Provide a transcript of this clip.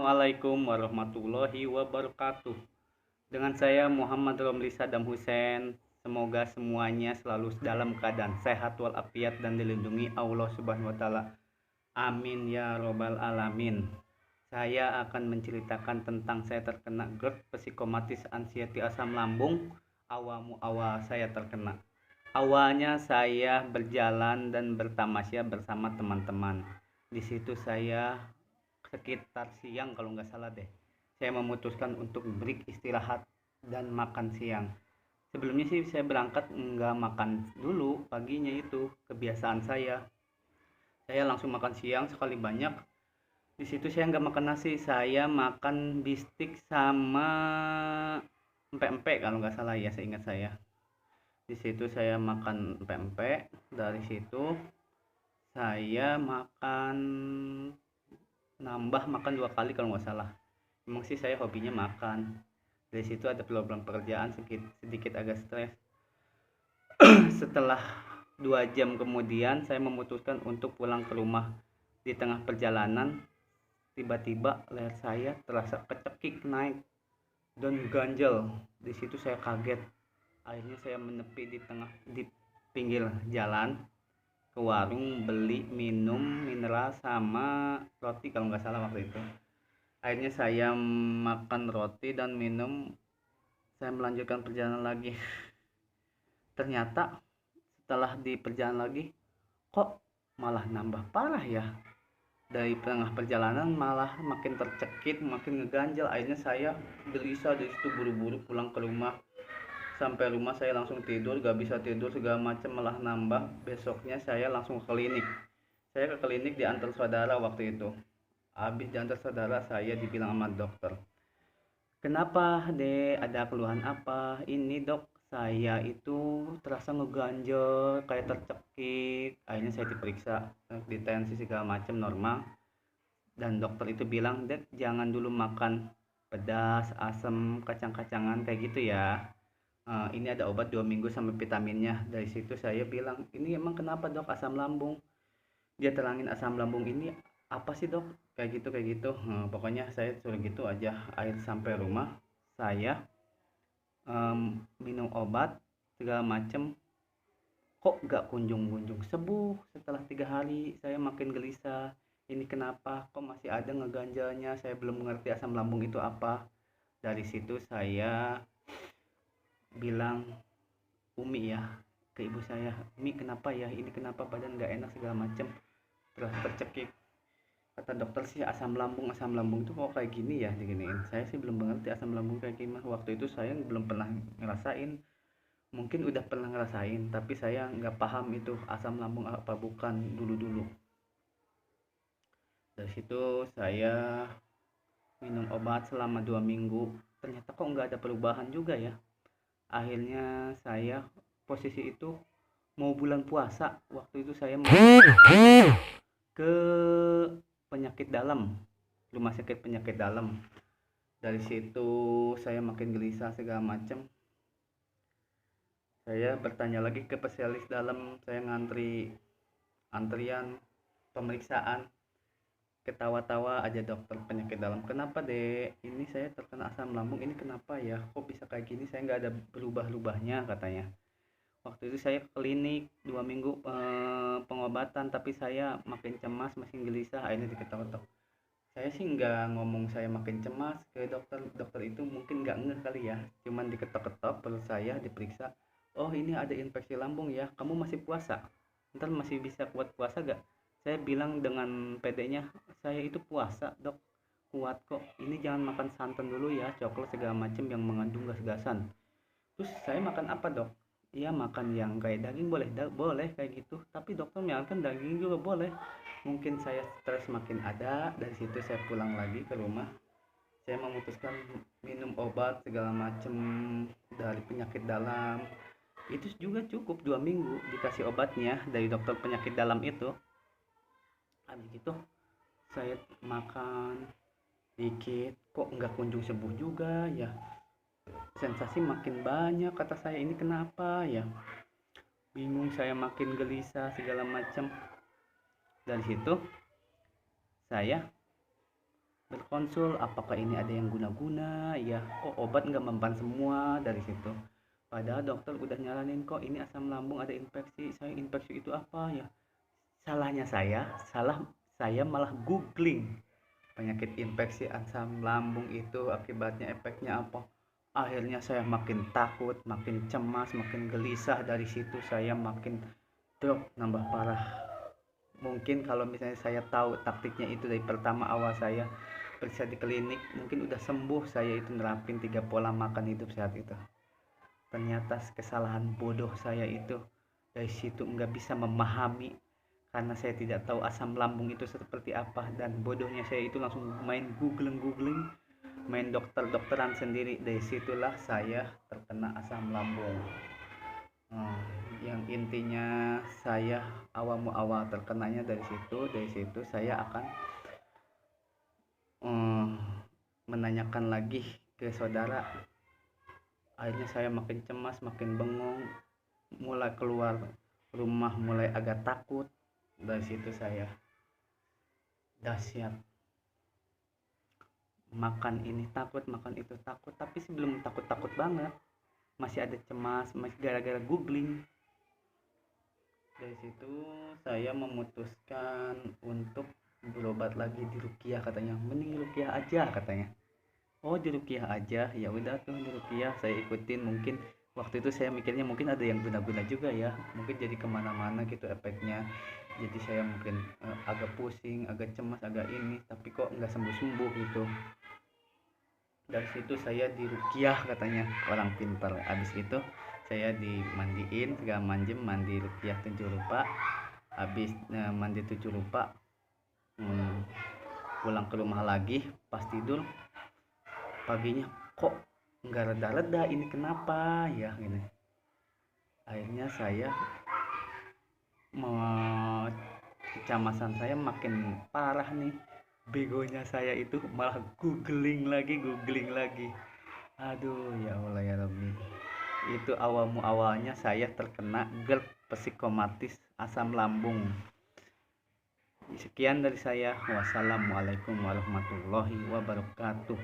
Assalamualaikum warahmatullahi wabarakatuh. Dengan saya Muhammad Romli Saddam Hussein. Semoga semuanya selalu dalam keadaan sehat walafiat dan dilindungi Allah Subhanahu wa taala. Amin ya robbal alamin. Saya akan menceritakan tentang saya terkena GERD, psikomatis, anxiety, asam lambung. Awal saya terkena. Awalnya saya berjalan dan bertamasya bersama teman-teman. Di situ saya sekitar siang kalau nggak salah deh. Saya memutuskan untuk break istirahat dan makan siang. Sebelumnya sih saya berangkat nggak makan dulu paginya, itu kebiasaan saya. Saya langsung makan siang sekali banyak. Di situ saya nggak makan nasi, saya makan bistik sama empek-empek kalau nggak salah ya, seingat saya. Di situ saya makan empek-empek. Dari situ saya nambah makan 2 kali kalau nggak salah. Emang sih saya hobinya makan. Dari situ ada program pekerjaan, sedikit agak stres. Setelah 2 jam kemudian saya memutuskan untuk pulang ke rumah. Di tengah perjalanan tiba-tiba leher saya terasa kecekik naik dan ganjel. Di situ saya kaget. Akhirnya saya menepi di pinggir jalan ke warung beli minum mineral sama roti kalau nggak salah waktu itu. Akhirnya saya makan roti dan minum. Saya melanjutkan perjalanan lagi. Ternyata setelah di perjalanan lagi, kok malah nambah parah ya. Dari tengah perjalanan malah makin tercekik, makin ngeganjel. Akhirnya saya gelisah di situ, buru-buru pulang ke rumah. Sampai rumah saya langsung tidur, gak bisa tidur segala macam, malah nambah. Besoknya saya langsung ke klinik. Saya ke klinik diantar saudara waktu itu. Habis diantar saudara, saya dibilang sama dokter, kenapa dek, ada keluhan apa? Ini dok, saya itu terasa ngeganjel kayak tercekik. Akhirnya saya diperiksa, di tensi segala macam normal. Dan dokter itu bilang, dek jangan dulu makan pedas, asam, kacang-kacangan kayak gitu ya. Ini ada obat 2 minggu sama vitaminnya. Dari situ saya bilang, ini emang kenapa dok, asam lambung? Dia terangin, asam lambung ini apa sih dok, kayak gitu. Pokoknya saya suruh gitu aja. Akhir sampai rumah saya minum obat segala macem, kok gak kunjung-kunjung sembuh. Setelah 3 hari saya makin gelisah, ini kenapa kok masih ada ngeganjalnya, saya belum mengerti asam lambung itu apa. Dari situ saya bilang Umi ya, ke ibu saya, Umi kenapa ya, ini kenapa badan gak enak segala macem, terus tercekik. Kata dokter sih asam lambung tuh kok kayak gini ya, diginiin. Saya sih belum mengerti asam lambung kayak gimana. Waktu itu saya belum pernah ngerasain, mungkin udah pernah ngerasain tapi saya nggak paham itu asam lambung apa bukan dulu dulu. Dari situ saya minum obat selama 2 minggu, ternyata kok nggak ada perubahan juga ya. Akhirnya saya posisi itu mau bulan puasa, waktu itu saya mau ke penyakit dalam, rumah sakit penyakit dalam. Dari situ saya makin gelisah segala macam. Saya bertanya lagi ke spesialis dalam, saya ngantri antrian pemeriksaan. Ketawa-tawa aja dokter penyakit dalam, kenapa dek, ini saya terkena asam lambung, ini kenapa ya, kok bisa kayak gini, saya nggak ada berubah-ubahnya katanya. Waktu itu saya ke klinik 2 minggu pengobatan, tapi saya makin cemas, makin gelisah. Akhirnya diketok-ketok. Saya sih nggak ngomong saya makin cemas ke dokter. Dokter itu mungkin nggak ngeh kali ya, cuman diketok-ketok perut saya, diperiksa. Oh ini ada infeksi lambung ya, kamu masih puasa, ntar masih bisa kuat puasa gak? Saya bilang dengan pedenya, saya itu puasa dok, kuat kok. Ini jangan makan santan dulu ya, coklat segala macam yang mengandung gas-gasan. Terus saya makan apa dok? Iya makan yang kayak daging boleh, boleh kayak gitu. Tapi dokter menyarankan daging juga boleh. Mungkin saya stres makin ada. Dari situ saya pulang lagi ke rumah. Saya memutuskan minum obat segala macam dari penyakit dalam. Itu juga cukup 2 minggu dikasih obatnya dari dokter penyakit dalam itu. Habis itu saya makan dikit, kok nggak kunjung sembuh juga ya. Sensasi makin banyak, kata saya, ini kenapa ya, bingung saya, makin gelisah segala macam. Dari situ saya konsul apakah ini ada yang guna-guna ya, kok obat nggak mempan semua dari situ. Padahal dokter udah nyaranin kok ini asam lambung ada infeksi. Saya infeksi itu apa ya? Salahnya saya malah googling penyakit infeksi asam lambung itu akibatnya efeknya apa. Akhirnya saya makin takut, makin cemas, makin gelisah. Dari situ saya makin drop, nambah parah. Mungkin kalau misalnya saya tahu taktiknya itu dari pertama awal saya periksa di klinik, mungkin udah sembuh. Saya itu nerapin 3 pola makan hidup sehat itu. Ternyata kesalahan bodoh saya itu dari situ nggak bisa memahami, karena saya tidak tahu asam lambung itu seperti apa, dan bodohnya saya itu langsung main googling, main dokteran sendiri. Dari situlah saya terkena asam lambung. Yang intinya saya awal terkenanya dari situ saya akan menanyakan lagi ke saudara. Akhirnya saya makin cemas, makin bengong, mulai keluar rumah mulai agak takut. Dari situ saya dahsyat, makan ini takut, makan itu takut, tapi sebelum takut banget masih ada cemas, masih gara-gara googling. Dari situ saya memutuskan untuk berobat lagi di rukiah. Katanya mending rukiah aja katanya. Oh di rukiah aja, ya udah tuh di rukiah saya ikutin. Mungkin waktu itu saya mikirnya mungkin ada yang guna-guna juga ya, mungkin jadi kemana-mana gitu efeknya. Jadi saya mungkin agak pusing, agak cemas, agak ini, tapi kok nggak sembuh-sembuh gitu. Dari situ saya di rukiah katanya, orang pintar. Habis itu saya dimandiin segala manjem, mandi rukiah 7 rupa. Habis mandi 7 rupa, pulang ke rumah lagi. Pas tidur paginya kok nggak reda-reda, ini kenapa ya gini. Akhirnya saya kecemasan saya makin parah nih. Begonya saya itu malah googling lagi. Aduh ya Allah ya Rabbi. Itu awalnya saya terkena GERD psikomatis asam lambung. Sekian dari saya. Wassalamualaikum warahmatullahi wabarakatuh.